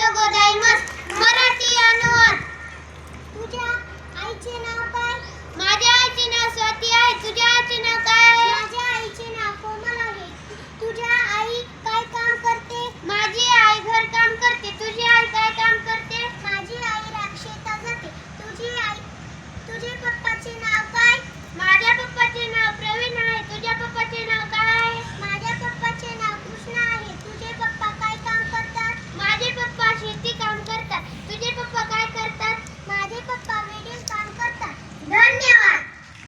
arigato gozaimasu. Marathi अनुवाद. तुझ्या आईचे नाव काय? माझ्या आईचे नाव स्वाती आहे. तुझ्या आईचे नाव काय आहे? माझ्या आईचे नाव कोमल आहे. तुझ्या आई काय काम करते? माझी आई घरकाम करते. तुझी आई काय काम करते? माझी आई शेतात जाते. तुझे पप्पाचे नाव काय? माझ्या पप्पाचे नाव प्रवीण आहे. तुझ्या पप्पाचे नाव काय